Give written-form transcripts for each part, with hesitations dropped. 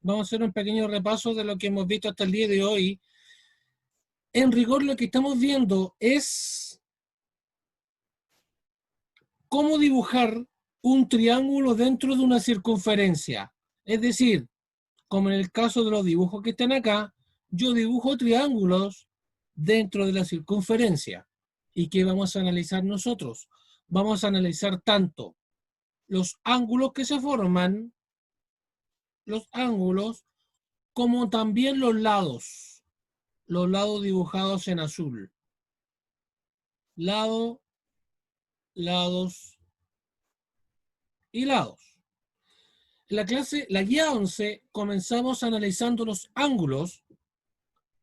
Vamos a hacer un pequeño repaso de lo que hemos visto hasta el día de hoy. En rigor, lo que estamos viendo es cómo dibujar un triángulo dentro de una circunferencia. Es decir, como en el caso de los dibujos que están acá, yo dibujo triángulos dentro de la circunferencia. ¿Y qué vamos a analizar nosotros? Vamos a analizar tanto los ángulos que se forman, los ángulos, como también los lados dibujados en azul. Lado, lados y lados. En la clase, la guía 11, comenzamos analizando los ángulos.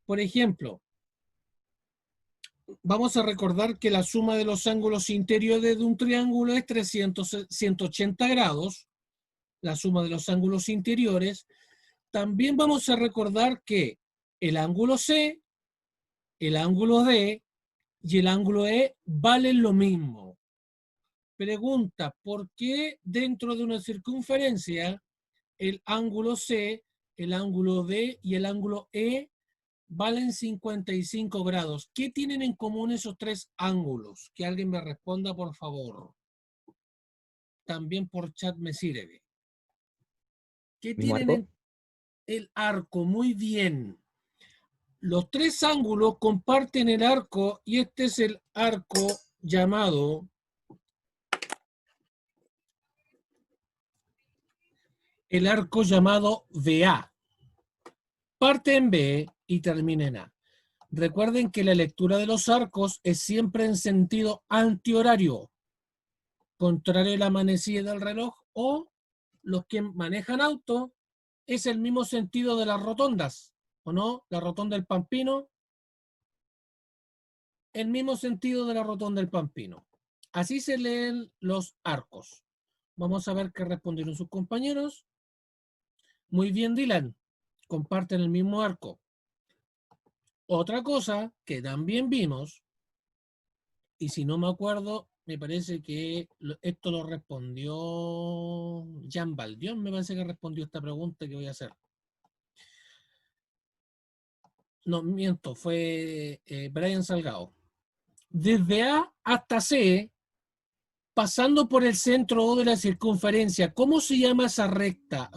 Por ejemplo, vamos a recordar que la suma de los ángulos interiores de un triángulo es 180 grados, la suma de los ángulos interiores. También vamos a recordar que el ángulo C, el ángulo D y el ángulo E valen lo mismo. Pregunta, ¿por qué dentro de una circunferencia el ángulo C, el ángulo D y el ángulo E valen 55 grados? ¿Qué tienen en común esos tres ángulos? Que alguien me responda, por favor. También por chat me sirve. ¿Qué ¿Mismo tienen arco? en el arco? Muy bien. Los tres ángulos comparten el arco y este es el arco llamado BA. Parte en B y termina en A. Recuerden que la lectura de los arcos es siempre en sentido antihorario, contrario a la manecilla del reloj, o los que manejan auto, es el mismo sentido de las rotondas, ¿o no? La rotonda del Pampino, el mismo sentido de la rotonda del Pampino. Así se leen los arcos. Vamos a ver qué respondieron sus compañeros. Muy bien, Dylan. Comparten el mismo arco. Otra cosa que también vimos, y si no me acuerdo, me parece que esto lo respondió Jean Baldión, me parece que respondió esta pregunta que voy a hacer. No, miento, fue Brian Salgado. Desde A hasta C, pasando por el centro O de la circunferencia, ¿cómo se llama esa recta?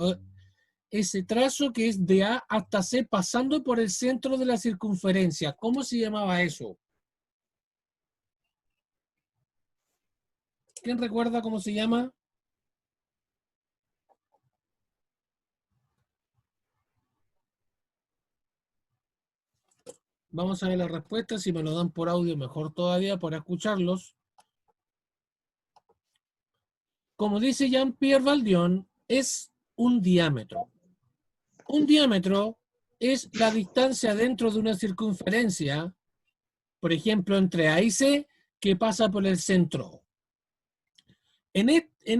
Ese trazo que es de A hasta C, pasando por el centro de la circunferencia, ¿cómo se llamaba eso? ¿Quién recuerda cómo se llama? Vamos a ver las respuestas. Si me lo dan por audio, mejor todavía para escucharlos. Como dice Jean-Pierre Valdión, es un diámetro. Un diámetro es la distancia dentro de una circunferencia, por ejemplo, entre A y C, que pasa por el centro. En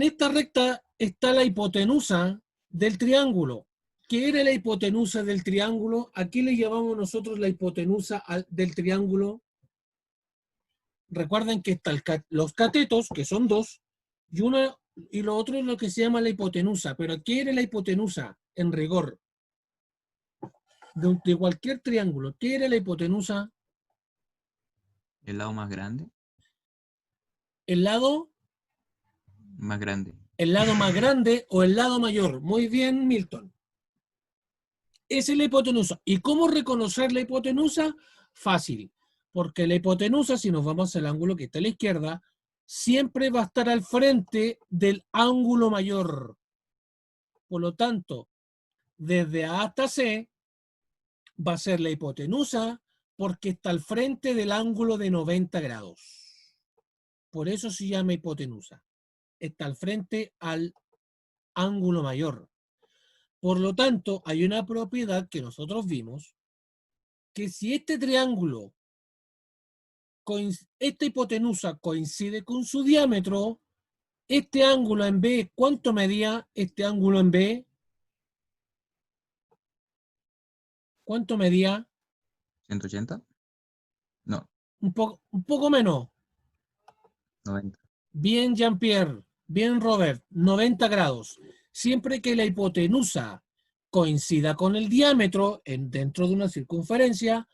esta recta está la hipotenusa del triángulo. ¿Qué era la hipotenusa del triángulo? ¿A qué le llamamos nosotros la hipotenusa del triángulo? Recuerden que están los catetos, que son dos, y lo otro es lo que se llama la hipotenusa. Pero ¿qué era la hipotenusa en rigor? De cualquier triángulo, ¿qué era la hipotenusa? ¿El lado más grande? El lado, Más grande. el lado más grande o el lado mayor. Muy bien, Milton. Esa es la hipotenusa. ¿Y cómo reconocer la hipotenusa? Fácil, porque la hipotenusa, si nos vamos al ángulo que está a la izquierda, siempre va a estar al frente del ángulo mayor. Por lo tanto, desde A hasta C va a ser la hipotenusa porque está al frente del ángulo de 90 grados. Por eso se llama hipotenusa. Está al frente al ángulo mayor. Por lo tanto, hay una propiedad que nosotros vimos, que si este triángulo, esta hipotenusa coincide con su diámetro, este ángulo en B, ¿cuánto medía este ángulo en B? ¿Cuánto medía? 180. No, Un poco menos. 90. Bien, Jean-Pierre. Bien, Robert. 90 grados. Siempre que la hipotenusa coincida con el diámetro dentro de una circunferencia,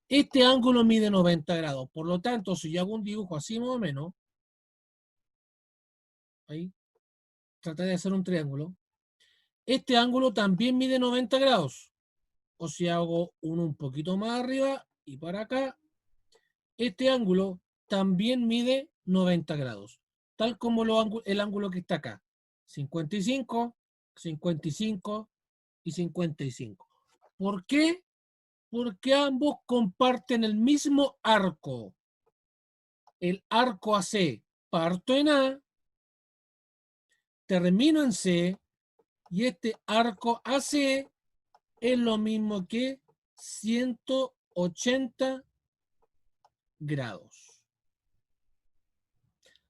este ángulo mide 90 grados. Por lo tanto, si yo hago un dibujo así más o menos, ahí, traté de hacer un triángulo, este ángulo también mide 90 grados. O si hago uno un poquito más arriba y para acá, este ángulo también mide 90 grados. Tal como el ángulo que está acá. 55, 55 y 55. ¿Por qué? Porque ambos comparten el mismo arco. El arco AC parto en A, termino en C, y este arco AC es lo mismo que 180 grados.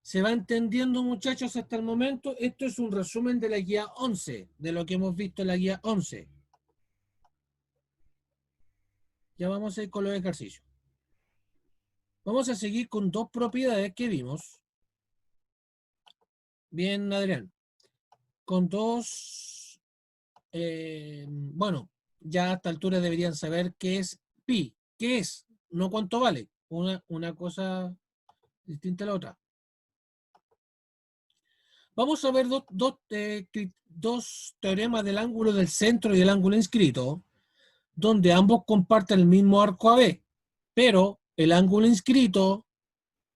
¿Se va entendiendo, muchachos, hasta el momento? Esto es un resumen de la guía 11, de lo que hemos visto en la guía 11. Ya vamos a ir con los ejercicios. Vamos a seguir con dos propiedades que vimos. Bien, Adrián. Con dos, bueno, ya a esta altura deberían saber qué es pi. ¿Qué es? No cuánto vale. Una cosa distinta a la otra. Vamos a ver dos teoremas del ángulo del centro y el ángulo inscrito, donde ambos comparten el mismo arco AB, pero el ángulo inscrito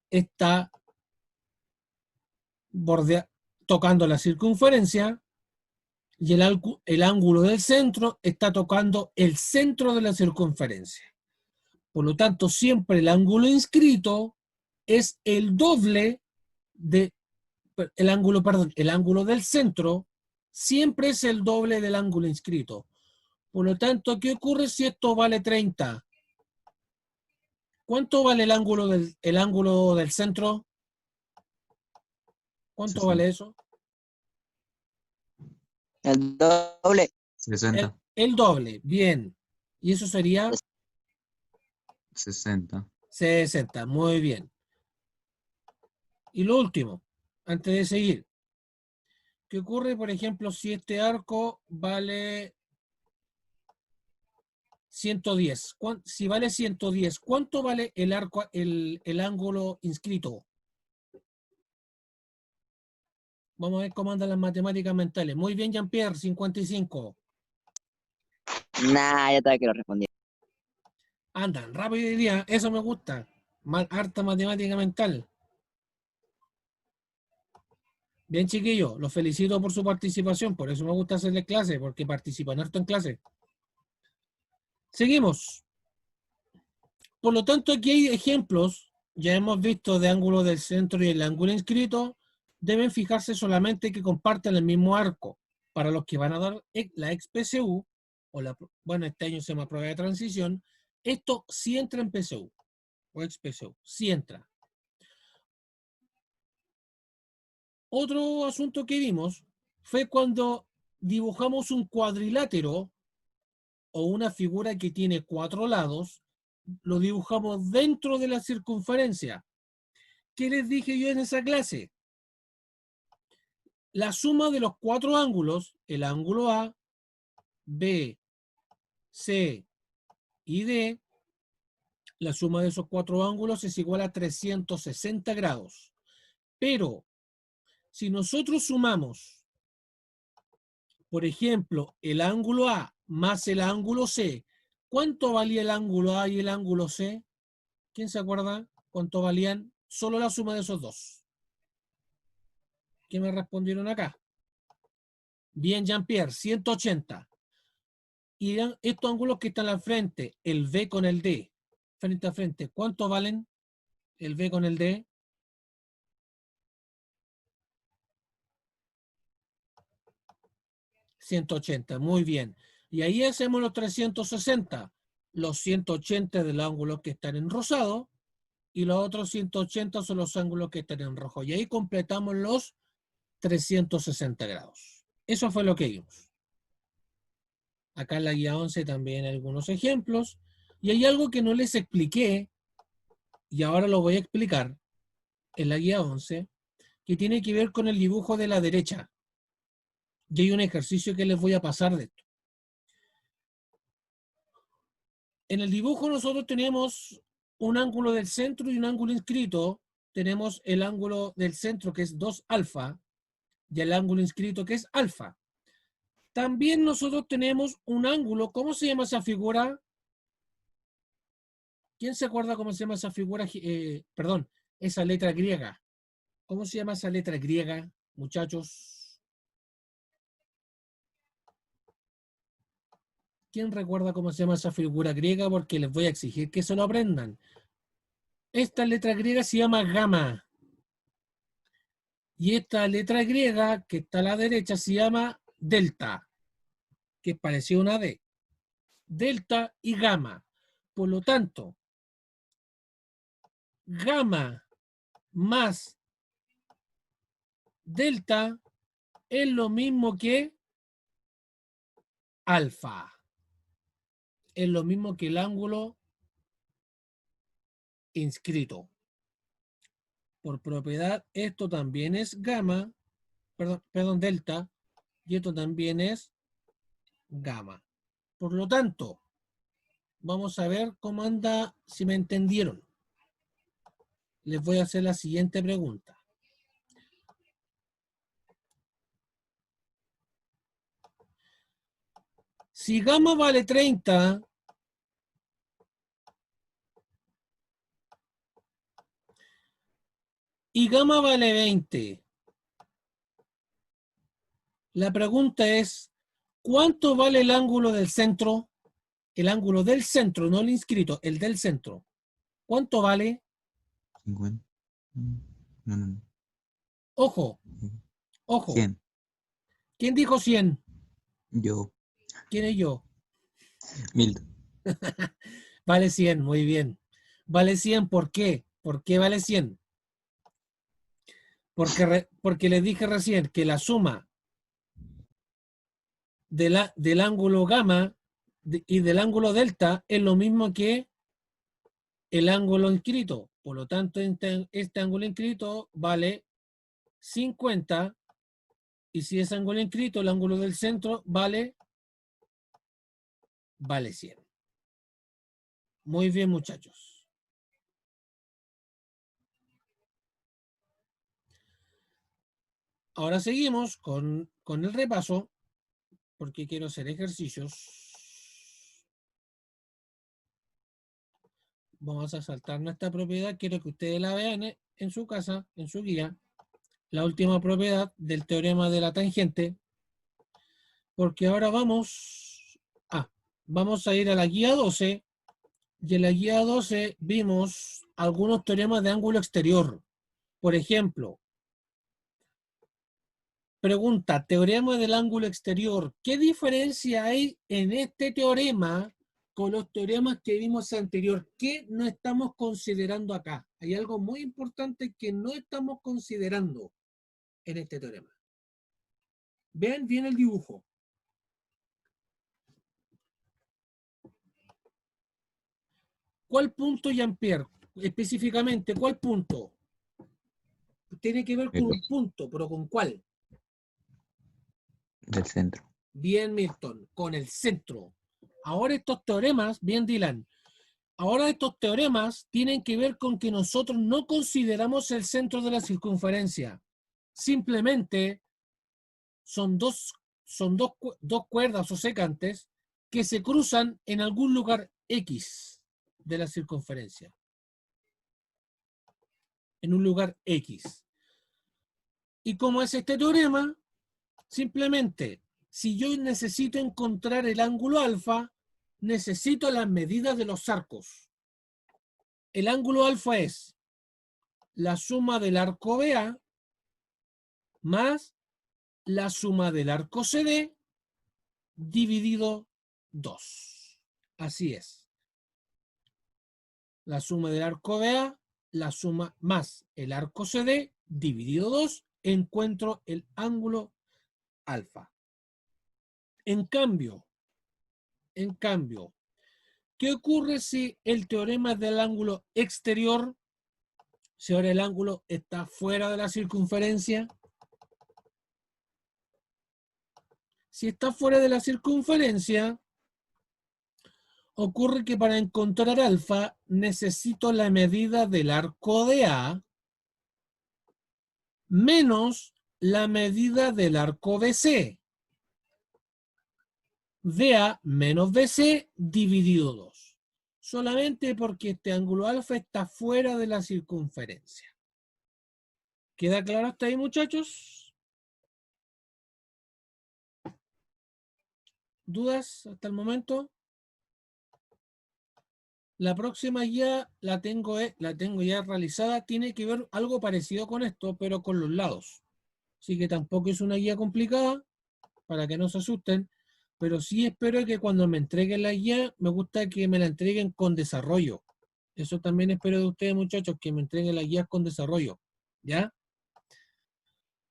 está tocando la circunferencia y el ángulo del centro está tocando el centro de la circunferencia. Por lo tanto, siempre el ángulo inscrito es el doble de el ángulo del centro siempre es el doble del ángulo inscrito. Por lo tanto, ¿qué ocurre si esto vale 30? ¿Cuánto vale el ángulo del centro? ¿Cuánto 60. vale eso? El doble. 60. El doble, bien. Y eso sería 60. 60, muy bien. Y lo último, antes de seguir. ¿Qué ocurre, por ejemplo, si este arco vale 110? Si vale 110, ¿cuánto vale el arco, el ángulo inscrito? Vamos a ver cómo andan las matemáticas mentales. Muy bien, Jean-Pierre, 55. Nah, ya estaba que lo respondí. Andan rápido hoy día, eso me gusta. Harta matemática mental. Bien, chiquillos, los felicito por su participación. Por eso me gusta hacerles clase, porque participan harto en clase. Seguimos. Por lo tanto, aquí hay ejemplos. Ya hemos visto de ángulo del centro y el ángulo inscrito. Deben fijarse solamente que comparten el mismo arco. Para los que van a dar la ex-PSU, bueno, este año se llama prueba de transición, esto sí entra en PSU o ex-PSU, sí entra. Otro asunto que vimos fue cuando dibujamos un cuadrilátero o una figura que tiene 4 lados, lo dibujamos dentro de la circunferencia. ¿Qué les dije yo en esa clase? La suma de los 4 ángulos, el ángulo A, B, C y D, la suma de esos 4 ángulos es igual a 360 grados. Pero, si nosotros sumamos, por ejemplo, el ángulo A más el ángulo C, ¿cuánto valía el ángulo A y el ángulo C? ¿Quién se acuerda cuánto valían? Solo la suma de esos dos. ¿Qué me respondieron acá? Bien, Jean-Pierre, 180. Y estos ángulos que están al frente, el B con el D, frente a frente, ¿cuánto valen el B con el D? 180, muy bien. Y ahí hacemos los 360. Los 180 del ángulo que están en rosado y los otros 180 son los ángulos que están en rojo. Y ahí completamos los 360 grados. Eso fue lo que vimos. Acá en la guía 11 también hay algunos ejemplos. Y hay algo que no les expliqué, y ahora lo voy a explicar en la guía 11, que tiene que ver con el dibujo de la derecha. Y hay un ejercicio que les voy a pasar de esto. En el dibujo nosotros tenemos un ángulo del centro y un ángulo inscrito. Tenemos el ángulo del centro que es 2 alfa y el ángulo inscrito que es alfa. También nosotros tenemos un ángulo. ¿Cómo se llama esa figura? ¿Quién se acuerda cómo se llama esa figura? Perdón, esa letra griega. ¿Cómo se llama esa letra griega, muchachos? ¿Quién recuerda cómo se llama esa figura griega? Porque les voy a exigir que se lo aprendan. Esta letra griega se llama gamma. Y esta letra griega que está a la derecha se llama delta, que es parecido a una D. Delta y gamma. Por lo tanto, gamma más delta es lo mismo que alfa. Es lo mismo que el ángulo inscrito. Por propiedad, esto también es gamma, perdón, delta, y esto también es gamma. Por lo tanto, vamos a ver cómo anda, si me entendieron. Les voy a hacer la siguiente pregunta. Si gamma vale 30, y gamma vale 20, la pregunta es, ¿cuánto vale el ángulo del centro? El ángulo del centro, no el inscrito, el del centro. ¿Cuánto vale? 50. No. Ojo, ojo. 100. ¿Quién dijo 100? Yo. ¿Quién es yo? Milton. Vale 100, muy bien. Vale 100, ¿por qué? ¿Por qué vale 100? Porque les dije recién que la suma del ángulo gamma y del ángulo delta es lo mismo que el ángulo inscrito. Por lo tanto, este ángulo inscrito vale 50, y si es ángulo inscrito, el ángulo del centro vale 100. Muy bien, muchachos. Ahora seguimos con el repaso, porque quiero hacer ejercicios. Vamos a saltar nuestra propiedad. Quiero que ustedes la vean en su casa, en su guía. La última propiedad del teorema de la tangente. Porque ahora vamos a ir a la guía 12. Y en la guía 12 vimos algunos teoremas de ángulo exterior. Por ejemplo, pregunta, teorema del ángulo exterior. ¿Qué diferencia hay en este teorema con los teoremas que vimos anterior? ¿Qué no estamos considerando acá? Hay algo muy importante que no estamos considerando en este teorema. Vean bien el dibujo. ¿Cuál punto, Jean-Pierre? Específicamente, ¿cuál punto? Tiene que ver con un punto, pero ¿con cuál? Del centro. Bien, Milton, con el centro. Ahora estos teoremas, bien, Dylan, ahora estos teoremas tienen que ver con que nosotros no consideramos el centro de la circunferencia. Simplemente son dos cuerdas o secantes que se cruzan en algún lugar X de la circunferencia. En un lugar X. ¿Y cómo es este teorema? Simplemente, si yo necesito encontrar el ángulo alfa, necesito las medidas de los arcos. El ángulo alfa es la suma del arco BA más la suma del arco CD dividido 2. Así es. La suma del arco BA, la suma más el arco CD dividido 2, encuentro el ángulo alfa. En cambio, ¿qué ocurre si el teorema del ángulo exterior, si ahora el ángulo está fuera de la circunferencia? Si está fuera de la circunferencia, ocurre que para encontrar alfa necesito la medida del arco de A menos la medida del arco BC. DA menos BC dividido 2. Solamente porque este ángulo alfa está fuera de la circunferencia. ¿Queda claro hasta ahí, muchachos? ¿Dudas hasta el momento? La próxima guía la tengo ya realizada. Tiene que ver algo parecido con esto, pero con los lados. Así que tampoco es una guía complicada, para que no se asusten. Pero sí espero que cuando me entreguen la guía, me gusta que me la entreguen con desarrollo. Eso también espero de ustedes, muchachos, que me entreguen las guías con desarrollo. ¿Ya?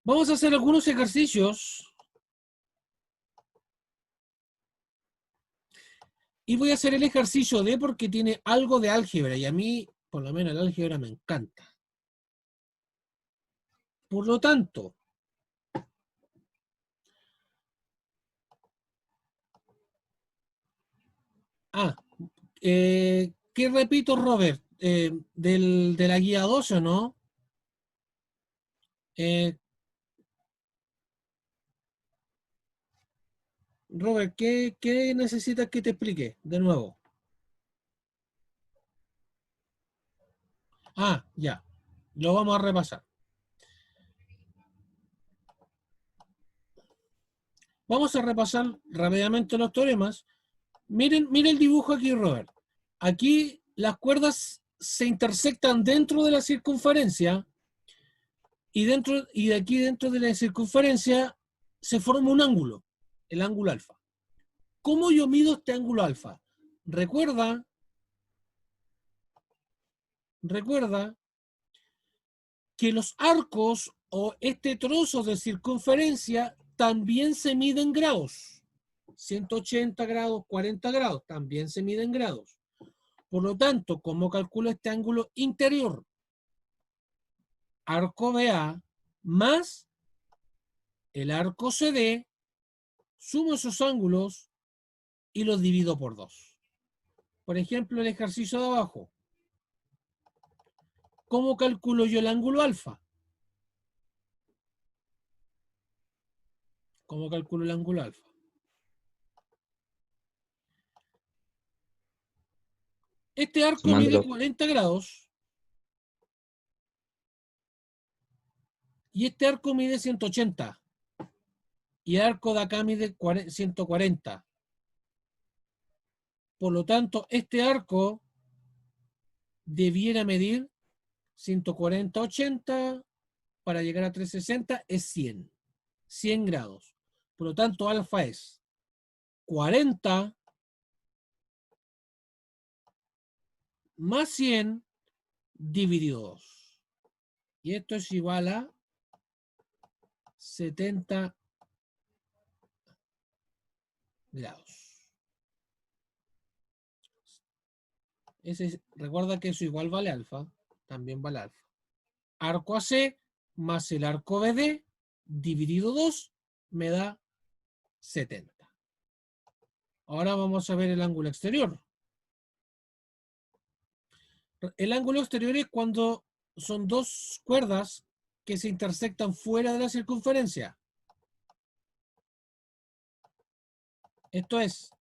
Vamos a hacer algunos ejercicios. Y voy a hacer el ejercicio D porque tiene algo de álgebra. Y a mí, por lo menos, el álgebra me encanta. Por lo tanto, ¿qué repito, Robert? De la guía 12, ¿no? Robert, ¿qué necesitas que te explique de nuevo? Ya. Lo vamos a repasar. Vamos a repasar rápidamente los teoremas. Miren el dibujo aquí, Robert. Aquí las cuerdas se intersectan dentro de la circunferencia y de aquí dentro de la circunferencia se forma un ángulo, el ángulo alfa. ¿Cómo yo mido este ángulo alfa? Recuerda que los arcos o este trozo de circunferencia también se mide en grados. 180 grados, 40 grados, también se mide en grados. Por lo tanto, ¿cómo calculo este ángulo interior? Arco BA más el arco CD, sumo esos ángulos y los divido por 2. Por ejemplo, el ejercicio de abajo. ¿Cómo calculo yo el ángulo alfa? ¿Cómo calculo el ángulo alfa? Este arco mide Sumándolo. 40 grados y este arco mide 180 y el arco de acá mide 140. Por lo tanto, este arco debiera medir 140, 80 para llegar a 360 es 100 grados. Por lo tanto, alfa es 40 más 100 dividido 2. Y esto es igual a 70 grados. Recuerda que eso igual vale alfa, también vale alfa. Arco AC más el arco BD dividido 2 me da 70. Ahora vamos a ver el ángulo exterior. El ángulo exterior es cuando son dos cuerdas que se intersectan fuera de la circunferencia. Esto es,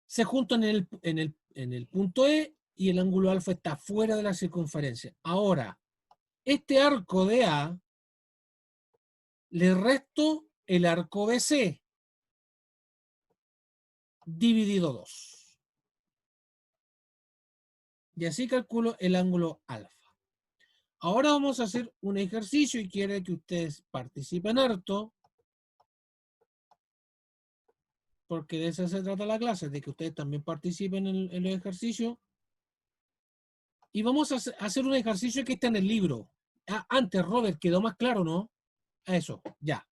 se juntan en el punto E y el ángulo alfa está fuera de la circunferencia. Ahora, este arco de A le resto el arco BC dividido 2. Y así calculo el ángulo alfa. Ahora vamos a hacer un ejercicio y quiero que ustedes participen harto, porque de eso se trata la clase, de que ustedes también participen en los ejercicios. Y vamos a hacer un ejercicio que está en el libro. Antes, Robert, quedó más claro, ¿no? Eso, ya.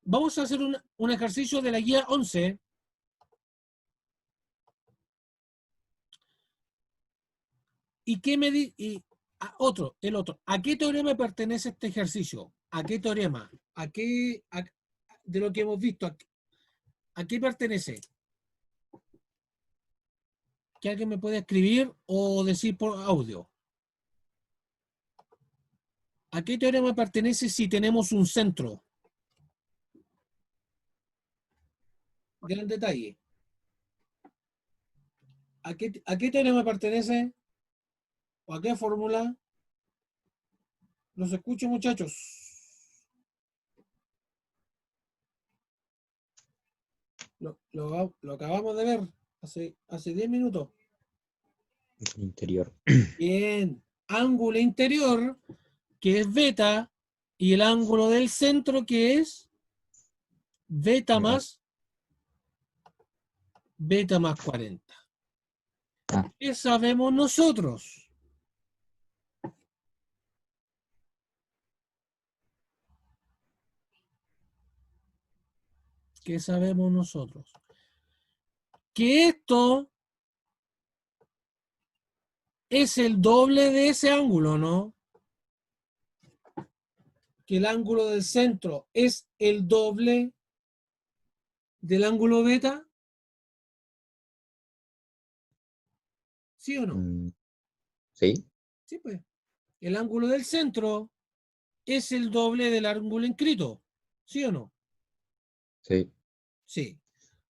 Vamos a hacer un ejercicio de la guía 11. ¿Y qué el otro? ¿A qué teorema pertenece este ejercicio? ¿A qué teorema? de lo que hemos visto, ¿a qué pertenece? ¿Que alguien me puede escribir o decir por audio? ¿A qué teorema pertenece si tenemos un centro? Gran detalle. ¿A qué teorema pertenece? ¿O a qué fórmula? Los escucho, muchachos. Lo acabamos de ver hace 10 minutos. El interior. Bien. Ángulo interior, que es beta, y el ángulo del centro, que es beta más 40. Ah. ¿Qué sabemos nosotros? ¿Qué sabemos nosotros? Que esto es el doble de ese ángulo, ¿no? Que el ángulo del centro es el doble del ángulo beta. ¿Sí o no? Sí. Sí, pues. El ángulo del centro es el doble del ángulo inscrito. ¿Sí o no? Sí. Sí.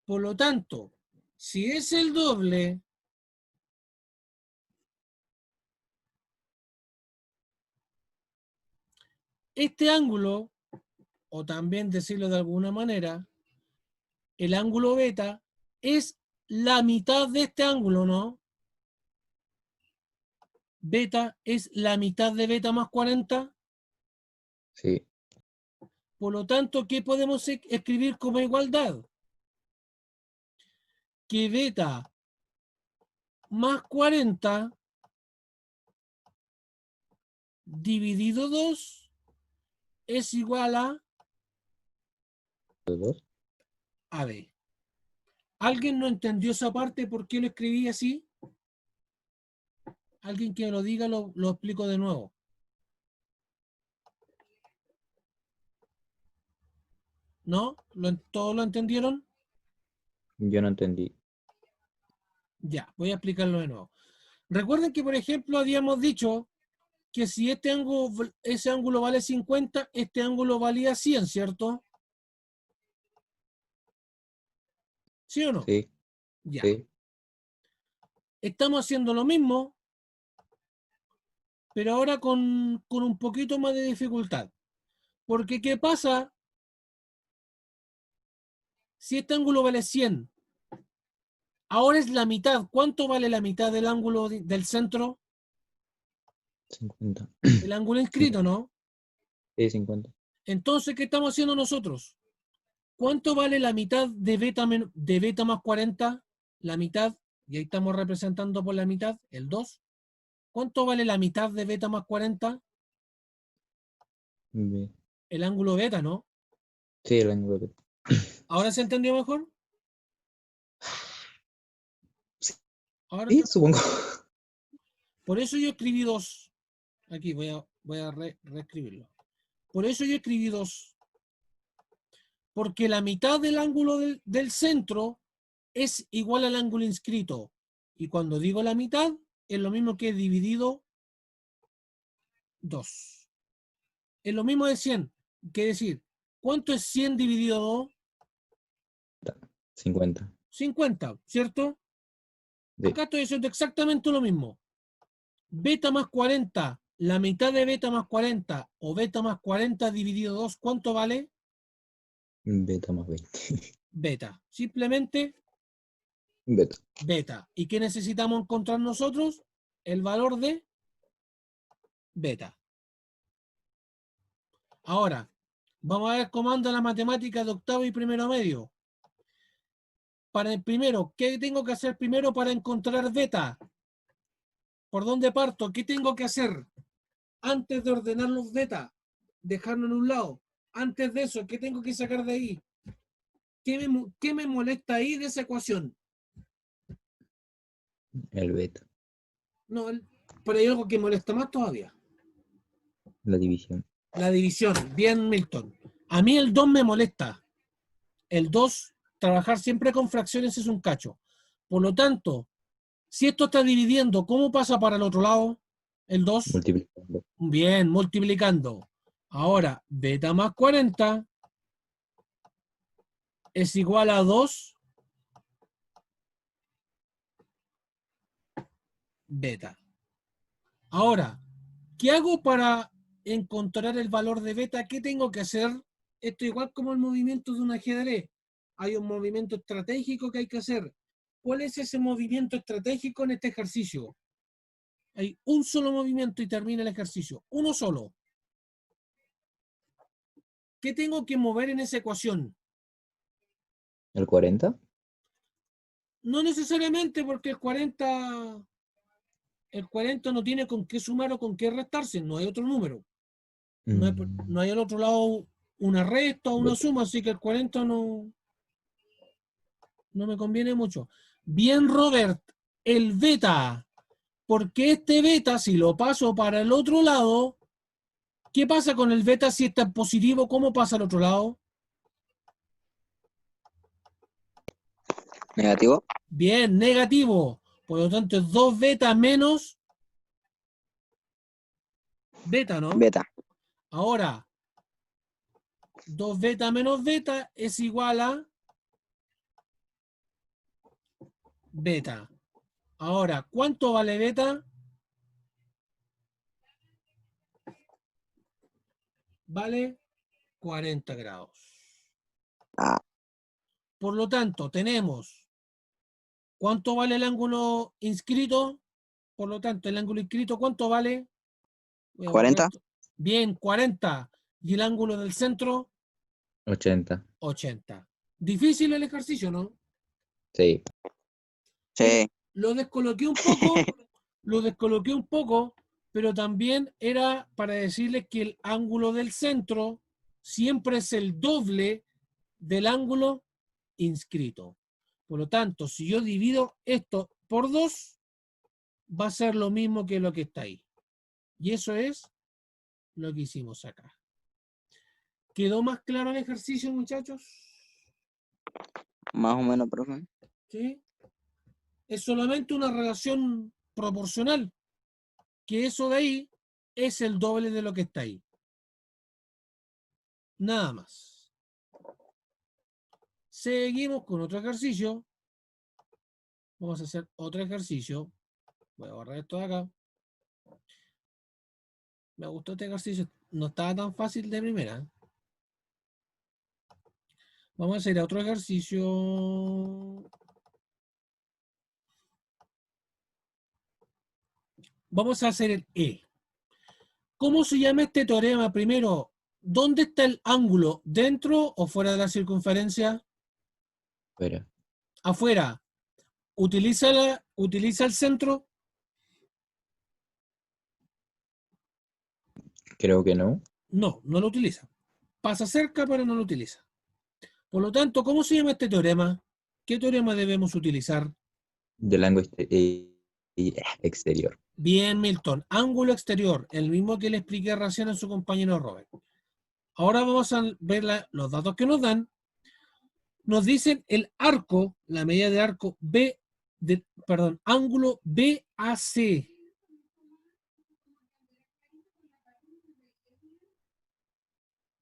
Por lo tanto, si es el doble, este ángulo, o también decirlo de alguna manera, el ángulo beta es la mitad de este ángulo, ¿no? Beta es la mitad de beta más 40. Sí. Por lo tanto, ¿qué podemos escribir como igualdad? Que beta más 40 dividido 2 es igual a Los dos. AB. ¿Alguien no entendió esa parte? ¿Por qué lo escribí así? Alguien que me lo diga, lo explico de nuevo. ¿No? ¿Todos lo entendieron? Yo no entendí. Ya, voy a explicarlo de nuevo. Recuerden que, por ejemplo, habíamos dicho que si ese ángulo vale 50, este ángulo valía 100, ¿cierto? ¿Sí o no? Sí. Ya. Sí. Estamos haciendo lo mismo, pero ahora con un poquito más de dificultad. Porque, ¿qué pasa si este ángulo vale 100? Ahora es la mitad. ¿Cuánto vale la mitad del ángulo del centro? 50. El ángulo inscrito, 50. ¿no? Sí, 50. Entonces, ¿qué estamos haciendo nosotros? ¿Cuánto vale la mitad de beta más 40? La mitad, y ahí estamos representando por la mitad, el 2. ¿Cuánto vale la mitad de beta más 40? B. El ángulo beta, ¿no? Sí, el ángulo B. ¿Ahora se entendió mejor? Ahora Sí, supongo. por eso yo escribí 2. Aquí voy a reescribirlo. Por eso yo escribí 2. Porque la mitad del ángulo del centro es igual al ángulo inscrito. Y cuando digo la mitad, es lo mismo que dividido 2. Es lo mismo de 100. Que decir, ¿cuánto es 100 dividido 2? 50. 50, ¿cierto? Sí. Acá estoy haciendo exactamente lo mismo. Beta más 40, la mitad de beta más 40 o beta más 40 dividido 2, ¿cuánto vale? Beta más 20. Beta. Simplemente Beta. beta. ¿Y qué necesitamos encontrar nosotros? El valor de beta. Ahora, vamos a ver cómo anda la matemática de octavo y primero medio. Para el primero, ¿qué tengo que hacer primero para encontrar beta? ¿Por dónde parto? ¿Qué tengo que hacer? Antes de ordenar los beta, dejarlo en un lado. Antes de eso, ¿qué tengo que sacar de ahí? ¿Qué me molesta ahí de esa ecuación? El beta. No, pero hay algo que molesta más todavía. La división. La división. Bien, Milton. A mí el 2 me molesta. El 2, trabajar siempre con fracciones es un cacho. Por lo tanto, si esto está dividiendo, ¿cómo pasa para el otro lado? El 2, Multiplicando. bien, multiplicando. Ahora, beta más 40 es igual a 2 beta. Ahora, ¿qué hago para encontrar el valor de beta? ¿Qué tengo que hacer? Esto igual como el movimiento de un ajedrez. Hay un movimiento estratégico que hay que hacer. ¿Cuál es ese movimiento estratégico en este ejercicio? Hay un solo movimiento y termina el ejercicio. Uno solo. ¿Qué tengo que mover en esa ecuación? ¿El 40? No necesariamente porque el 40 no tiene con qué sumar o con qué restarse. No hay otro número. No hay al otro lado una resta o una Beta. suma, así que el 40 no me conviene mucho. Bien, Robert, el beta. Porque este beta, si lo paso para el otro lado, ¿qué pasa con el beta si está en positivo? ¿Cómo pasa al otro lado? Negativo. Bien, negativo. Por lo tanto, es 2 beta menos beta, ¿no? Beta. Ahora, 2 beta menos beta es igual a beta. Ahora, ¿cuánto vale beta? Vale 40 grados. Ah, Por lo tanto, tenemos ¿cuánto vale el ángulo inscrito? Por lo tanto, el ángulo inscrito, ¿cuánto vale? Voy a borrar 40. esto. Bien, 40. ¿Y el ángulo del centro? 80. 80. Difícil el ejercicio, ¿no? Sí. Sí. Lo descoloqué un poco, pero también era para decirles que el ángulo del centro siempre es el doble del ángulo inscrito. Por lo tanto, si yo divido esto por 2, va a ser lo mismo que lo que está ahí. Y eso es lo que hicimos acá. ¿Quedó más claro el ejercicio, muchachos? Más o menos, profe. ¿Sí? Es solamente una relación proporcional, que eso de ahí es el doble de lo que está ahí. Nada más. Seguimos con otro ejercicio. Vamos a hacer otro ejercicio. Voy a borrar esto de acá. Me gustó este ejercicio. No estaba tan fácil de primera. Vamos a hacer otro ejercicio. Vamos a hacer el E. ¿Cómo se llama este teorema? Primero, ¿dónde está el ángulo? ¿Dentro o fuera de la circunferencia? Fuera. Afuera. ¿Utiliza el centro? Creo que no. No, no lo utiliza. Pasa cerca, pero no lo utiliza. Por lo tanto, ¿cómo se llama este teorema? ¿Qué teorema debemos utilizar? Del ángulo exterior. Bien, Milton. Ángulo exterior, el mismo que le expliqué recién a su compañero Robert. Ahora vamos a ver los datos que nos dan. Nos dicen el arco, la medida de arco ángulo BAC.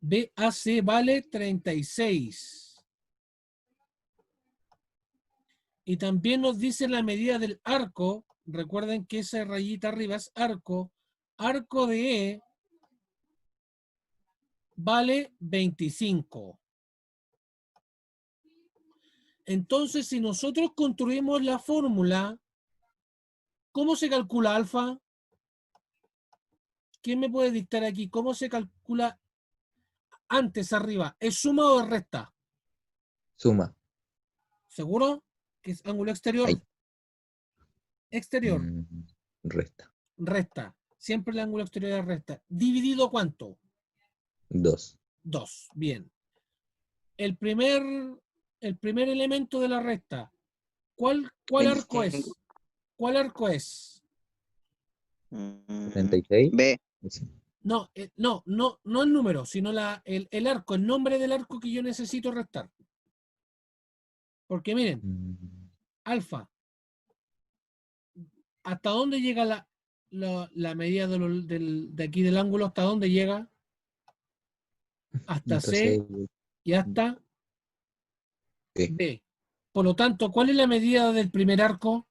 BAC vale 36. Y también nos dice la medida del arco. Recuerden que esa rayita arriba es arco. Arco de E vale 25. Entonces, si nosotros construimos la fórmula, ¿cómo se calcula alfa? ¿Quién me puede dictar aquí? ¿Cómo se calcula antes arriba? ¿Es suma o es resta? Suma. ¿Seguro? Que es ángulo exterior. Ahí. Exterior. Resta. Resta. Siempre el ángulo exterior es resta. ¿Dividido cuánto? 2. 2. Bien. El primer elemento de la resta. ¿Cuál arco 25. es? ¿Cuál arco es? 36. B. Sí. No, no el número, sino el arco, el nombre del arco que yo necesito restar. Porque miren, alfa, ¿hasta dónde llega la medida de aquí del ángulo? ¿Hasta dónde llega? Hasta C y hasta B. Por lo tanto, ¿cuál es la medida del primer arco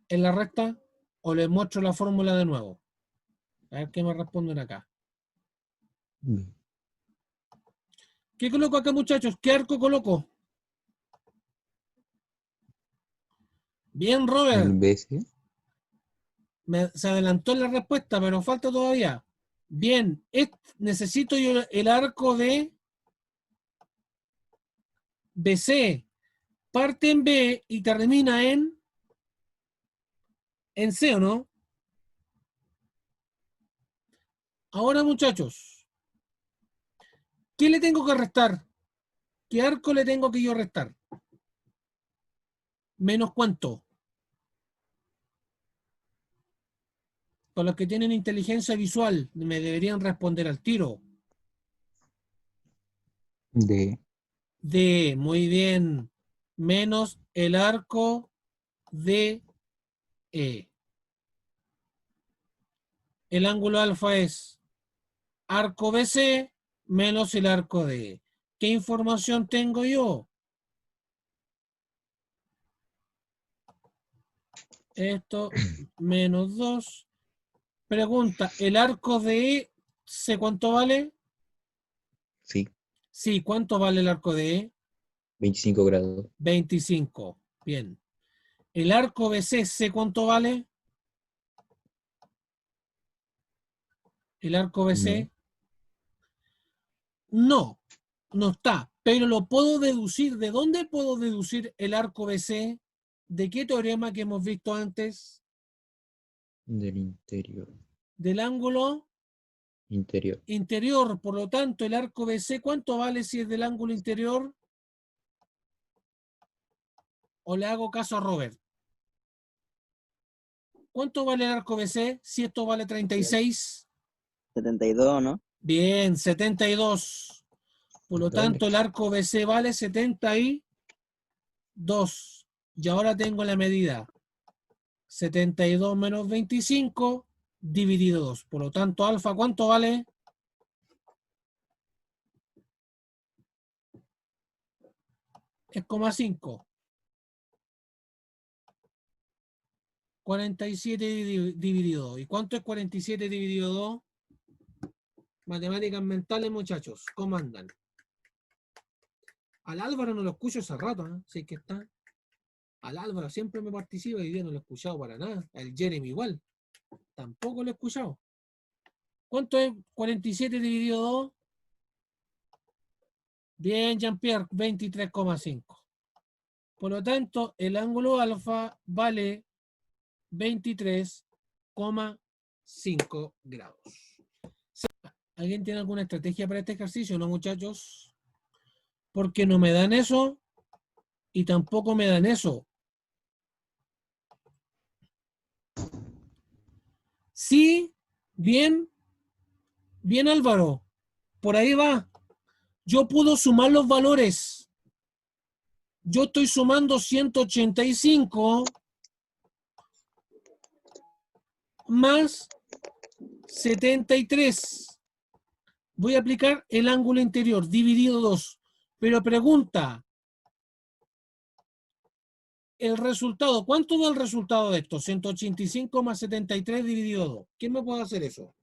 en la recta? ¿O les muestro la fórmula de nuevo? A ver qué me responden acá. ¿Qué coloco acá, muchachos? ¿Qué arco coloco? Bien, Robert. El BC. Se adelantó en la respuesta, pero falta todavía. Bien, necesito yo el arco de BC. Parte en B y termina en C, ¿o no? Ahora, muchachos, ¿qué le tengo que restar? ¿Qué arco le tengo que yo restar? ¿Menos cuánto? Con los que tienen inteligencia visual, me deberían responder al tiro. D. D, muy bien. Menos el arco de E. El ángulo alfa es arco BC menos el arco de E. ¿Qué información tengo yo? Esto menos 2. Pregunta, ¿el arco de E sé cuánto vale? Sí. Sí, ¿cuánto vale el arco de E? 25 grados. 25. Bien. ¿El arco BC sé cuánto vale? ¿El arco BC? No, no está, pero lo puedo deducir. ¿De dónde puedo deducir el arco BC? ¿De qué teorema que hemos visto antes? Del interior. Del ángulo Interior. interior. Por lo tanto, el arco BC, ¿cuánto vale si es del ángulo interior? ¿O le hago caso a Robert? ¿Cuánto vale el arco BC si esto vale 36? 72, ¿no? Bien, 72. Por lo tanto, el arco BC vale 72. Y ahora tengo la medida. 72 menos 25 dividido 2. Por lo tanto, alfa, ¿cuánto vale? Es 0,5. 47 dividido 2. ¿Y cuánto es 47 dividido 2? Matemáticas mentales, muchachos. ¿Cómo andan? Al Álvaro no lo escucho hace rato, ¿eh? Sí que está. Al Álvaro siempre me participa y hoy día no lo he escuchado para nada. Al Jeremy igual. Tampoco lo he escuchado. ¿Cuánto es 47 dividido 2? Bien, Jean-Pierre, 23,5. Por lo tanto, el ángulo alfa vale 23,5 grados. ¿Alguien tiene alguna estrategia para este ejercicio, no, muchachos? Porque no me dan eso y tampoco me dan eso. Sí, bien, bien, Álvaro. Por ahí va. Yo puedo sumar los valores. Yo estoy sumando 185 más 73. Voy a aplicar el ángulo interior dividido 2. Pero pregunta, el resultado, ¿cuánto da el resultado de esto? 185 más 73 dividido 2. ¿Quién me puede hacer eso?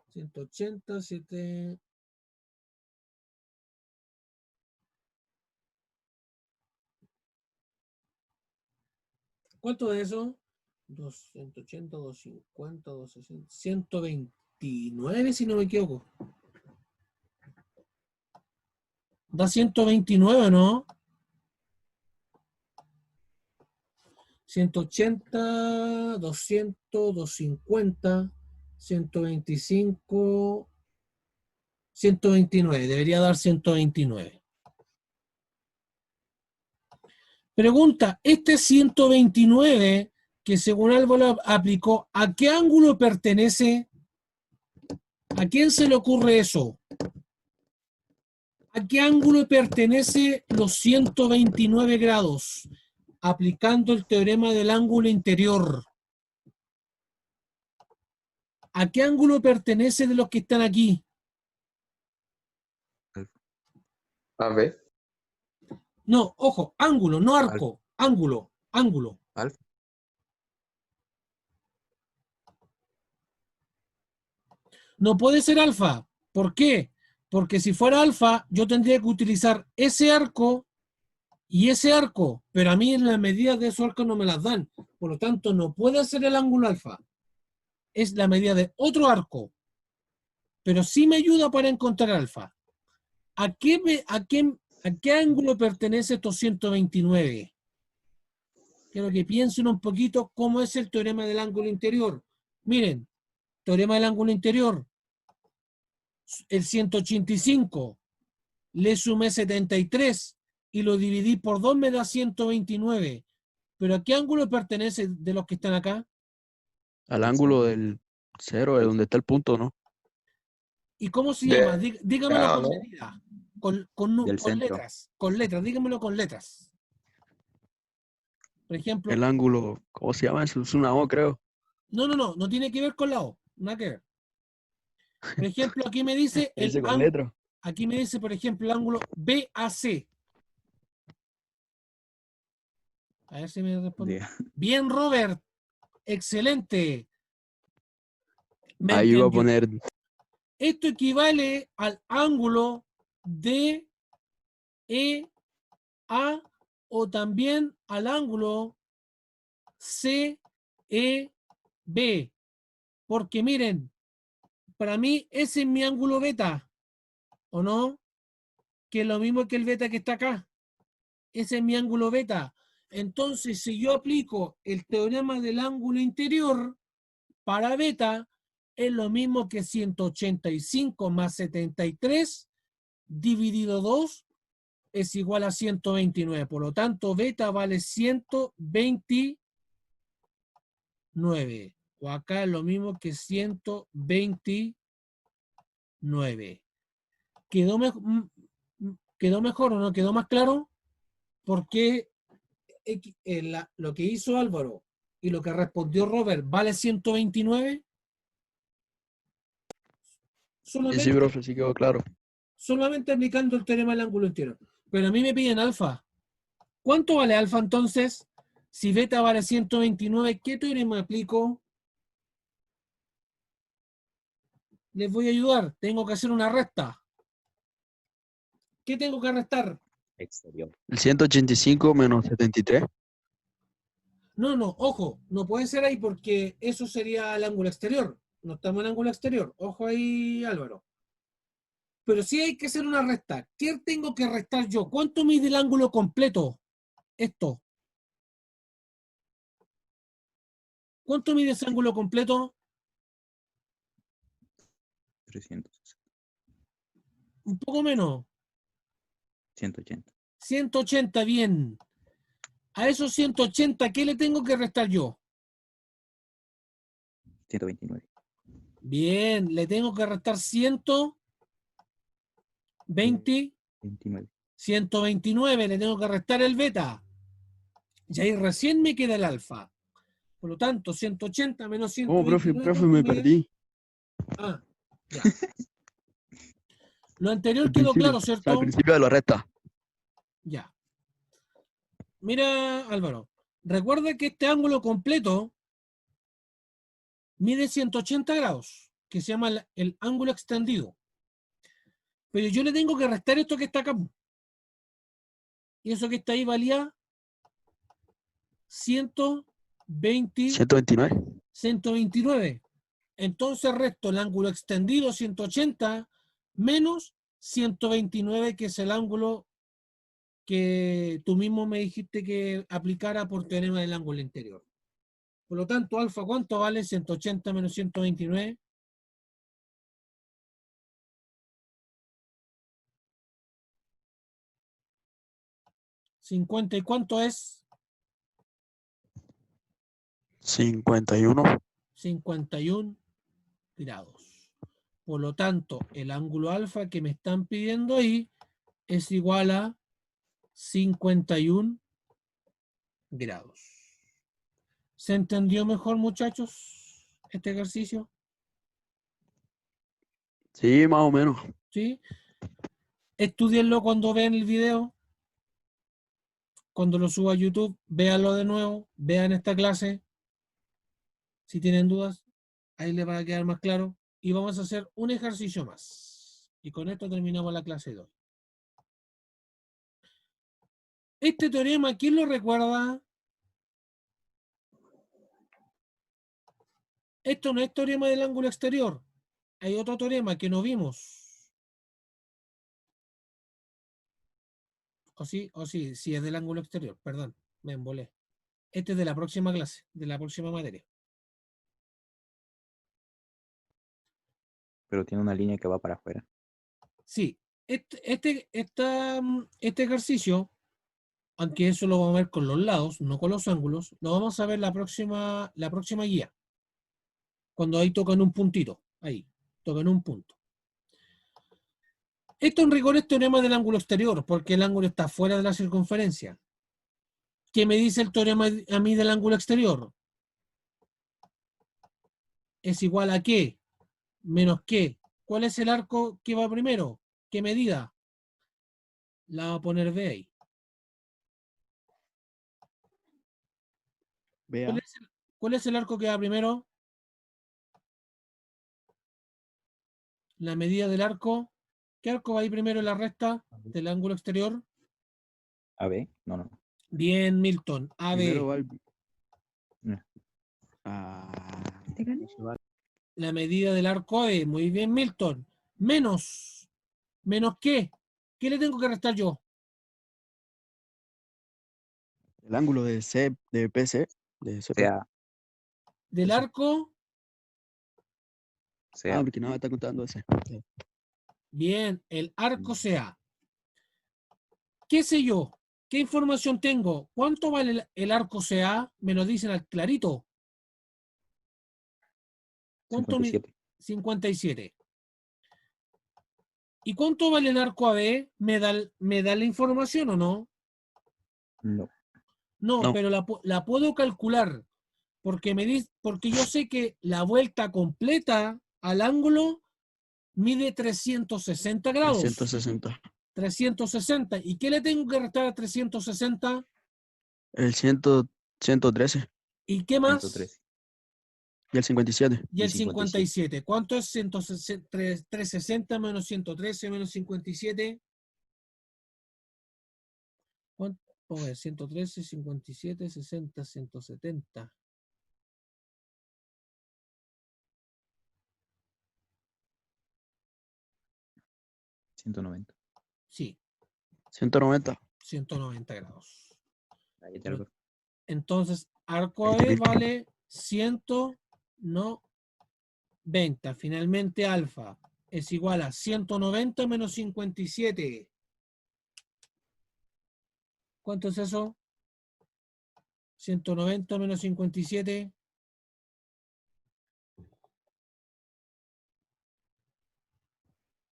187. ¿Cuánto de eso? 280, 250, 260, 129 si no me equivoco. Da 129, ¿no? 180, 200, 250, 125, 129. Debería dar 129. Pregunta, este 129 que según Álvaro aplicó, ¿a qué ángulo pertenece? ¿A quién se le ocurre eso? ¿A qué ángulo pertenece los 129 grados? Aplicando el teorema del ángulo interior. ¿A qué ángulo pertenece de los que están aquí? A ver, No, ojo, ángulo, no Alfa. arco. Ángulo, ángulo. alfa. No puede ser alfa. ¿Por qué? Porque si fuera alfa, yo tendría que utilizar ese arco y ese arco, pero a mí en las medidas de esos arcos no me las dan. Por lo tanto, no puede ser el ángulo alfa. Es la medida de otro arco, pero sí me ayuda para encontrar alfa. ¿A qué ángulo pertenece estos 129? Quiero que piensen un poquito cómo es el teorema del ángulo interior. Miren, teorema del ángulo interior, el 185, le sumé 73 y lo dividí por 2 me da 129. ¿Pero a qué ángulo pertenece de los que están acá? Al ángulo del cero, de donde está el punto, ¿no? ¿Y cómo se De- llama? Dígamelo Ah, con ¿no? medidas, con Del centro. letras, dígamelo con letras. Por ejemplo, El ángulo, ¿cómo se llama? Es una O, creo. no tiene que ver con la O, nada que ver. Por ejemplo, aquí me dice Dice con letra. aquí me dice, por ejemplo, el ángulo BAC. A ver si me responde. De- Bien, Robert. Excelente. ¿Me Ahí iba a entendió? poner Esto equivale al ángulo DEA o también al ángulo CEB. Porque miren, para mí ese es mi ángulo beta, ¿o no? Que es lo mismo que el beta que está acá. Ese es mi ángulo beta. Entonces, si yo aplico el teorema del ángulo interior para beta, es lo mismo que 185 más 73 dividido 2 es igual a 129. Por lo tanto, beta vale 129. O acá es lo mismo que 129. ¿Quedó, ¿Quedó mejor o no? ¿Quedó más claro? Porque lo que hizo Álvaro y lo que respondió Robert vale 129. sí, Solamente, profe, sí quedó claro. solamente aplicando el teorema del ángulo interior. Pero a mí me piden alfa. ¿Cuánto vale alfa entonces? Si beta vale 129, ¿qué teorema aplico? Les voy a ayudar. Tengo que hacer una resta. ¿Qué tengo que restar? Exterior. El 185 menos 73. No, ojo, no puede ser ahí porque eso sería el ángulo exterior. No estamos en ángulo exterior. Ojo ahí, Álvaro. Pero sí hay que hacer una resta. ¿Qué tengo que restar yo? ¿Cuánto mide el ángulo completo? Esto. ¿Cuánto mide ese ángulo completo? 360. Un poco menos. 180. 180, bien. A esos 180, ¿qué le tengo que restar yo? 129. Bien, le tengo que restar 120, 29. 129, le tengo que restar el beta. Y ahí recién me queda el alfa. Por lo tanto, 180 menos Oh, profe, 129, profe, ¿cuánto me mide? perdí. Ah, ya. Lo anterior Al quedó principio, claro, o sea, al ¿cierto? principio de la recta. Ya. Mira, Álvaro, recuerda que este ángulo completo mide 180 grados, que se llama el ángulo extendido. Pero yo le tengo que restar esto que está acá. Y eso que está ahí valía 120, 129. 129. Entonces resto el ángulo extendido 180 menos 129, que es el ángulo que tú mismo me dijiste que aplicara por teorema del ángulo interior. Por lo tanto, alfa, ¿cuánto vale 180 menos 129? 50 y cuánto es? 51. 51 grados. Por lo tanto, el ángulo alfa que me están pidiendo ahí es igual a 51 grados. ¿Se entendió mejor, muchachos, este ejercicio? Sí, más o menos. ¿Sí? Estudienlo cuando vean el video. Cuando lo suba a YouTube, véanlo de nuevo. Vean esta clase. Si tienen dudas, ahí les va a quedar más claro. Y vamos a hacer un ejercicio más. Y con esto terminamos la clase de hoy. Este teorema, ¿quién lo recuerda? Esto no es teorema del ángulo exterior. Hay otro teorema que no vimos. O sí, sí es del ángulo exterior. Perdón, me embolé. Este es de la próxima clase, de la próxima materia. Pero tiene una línea que va para afuera. Sí, este ejercicio, aunque eso lo vamos a ver con los lados, no con los ángulos, lo vamos a ver la próxima guía. Cuando ahí tocan un puntito, ahí, tocan un punto. Esto en rigor es teorema del ángulo exterior, porque el ángulo está fuera de la circunferencia. ¿Qué me dice el teorema a mí del ángulo exterior? ¿Es igual a qué? Menos qué. ¿Cuál es el arco que va primero? ¿Qué medida? La va a poner B ahí. Vea. ¿Cuál es el arco que va primero? La medida del arco. ¿Qué arco va ahí primero en la recta del ángulo exterior? ¿AB? No, no. Bien, Milton. Primero AB. va el... No. Ah, ¿Te gané? no se va. La medida del arco AB. Muy bien, Milton. Menos. ¿Menos qué? ¿Qué le tengo que restar yo? El ángulo de C, de PC, de CP. Sea, Del Eso. arco. Ah, sea. porque no me está contando ese. Bien, el arco CA. ¿Qué sé yo? ¿Qué información tengo? ¿Cuánto vale el arco CA? Me lo dicen al clarito. ¿Cuánto 57. 57. ¿Y cuánto vale el arco AB? ¿Me da la información o no? No. No, No, pero la puedo calcular porque porque yo sé que la vuelta completa al ángulo mide 360 grados. 360. 360. ¿Y qué le tengo que restar a 360? El 113 ¿Y qué más? 113. y el 57. Y Y el 57. 57. ¿Cuánto es 360 menos 113 menos 57? ¿Cuánto? Vamos a ver, 113, 57, 60, 170. 190. Sí, 190. 190 grados. Ahí te lo- Entonces, arco Ahí está AB Milton. vale 190. Finalmente, alfa es igual a 190 menos 57. ¿Cuánto es eso? 190 menos 57.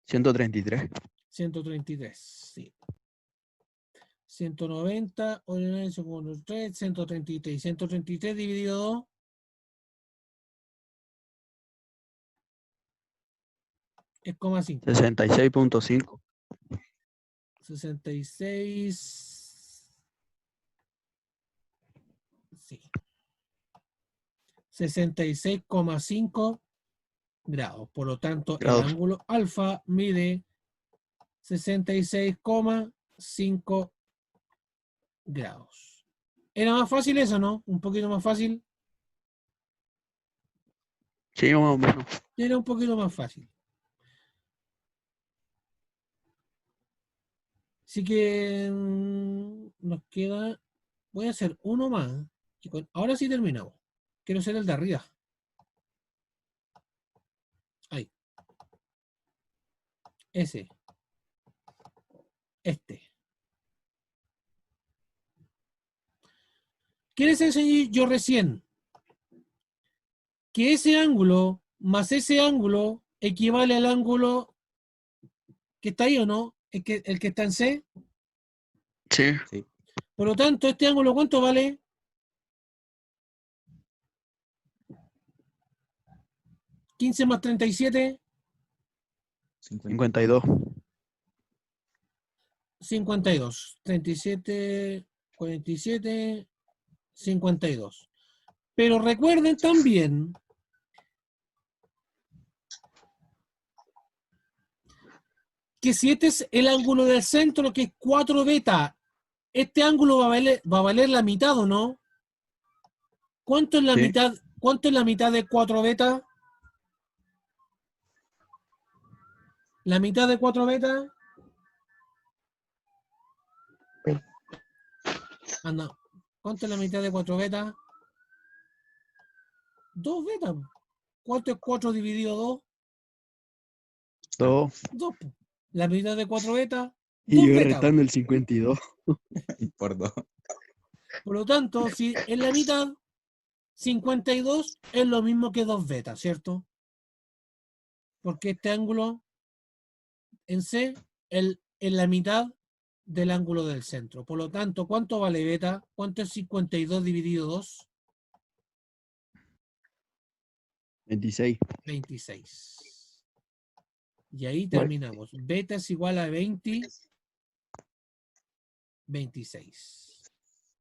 133. 133. Sí. 190, 133. 133 dividido 2. Es 5. 66.5. 66. Sí. 66,5 grados. Por lo tanto, el grados. ángulo alfa mide 66,5 grados. ¿Era más fácil eso, no? Un poquito más fácil. Sí, más o menos. Era un poquito más fácil. Así que nos queda. Voy a hacer uno más. Ahora sí terminamos. Quiero hacer el de arriba. Ahí. Ese. Este. ¿Qué les enseñé yo recién? Que ese ángulo más ese ángulo equivale al ángulo que está ahí, ¿o no? El que está en C. Sí. Sí. Por lo tanto, ¿este ángulo cuánto vale? 15 más 37, 52. 52. 37, 47, 52. Pero recuerden también que si este es el ángulo del centro, que es 4 beta, este ángulo va a valer la mitad, ¿o no? ¿Cuánto es la Sí. mitad? ¿Cuánto es la mitad de 4 beta? La mitad de 4 beta. Anda. ¿Cuánto es la mitad de 4 beta? 2 beta. ¿Cuánto es 4 dividido 2? 2. 2. La mitad de 4 beta, Y 2 yo beta. restando el 52. Y por 2. Por lo tanto, si es la mitad, 52 es lo mismo que 2 beta, ¿cierto? Porque este ángulo en C es la mitad del ángulo del centro. Por lo tanto, ¿cuánto vale beta? ¿Cuánto es 52 dividido 2? 26. 26. Y ahí terminamos. Beta es igual a 26.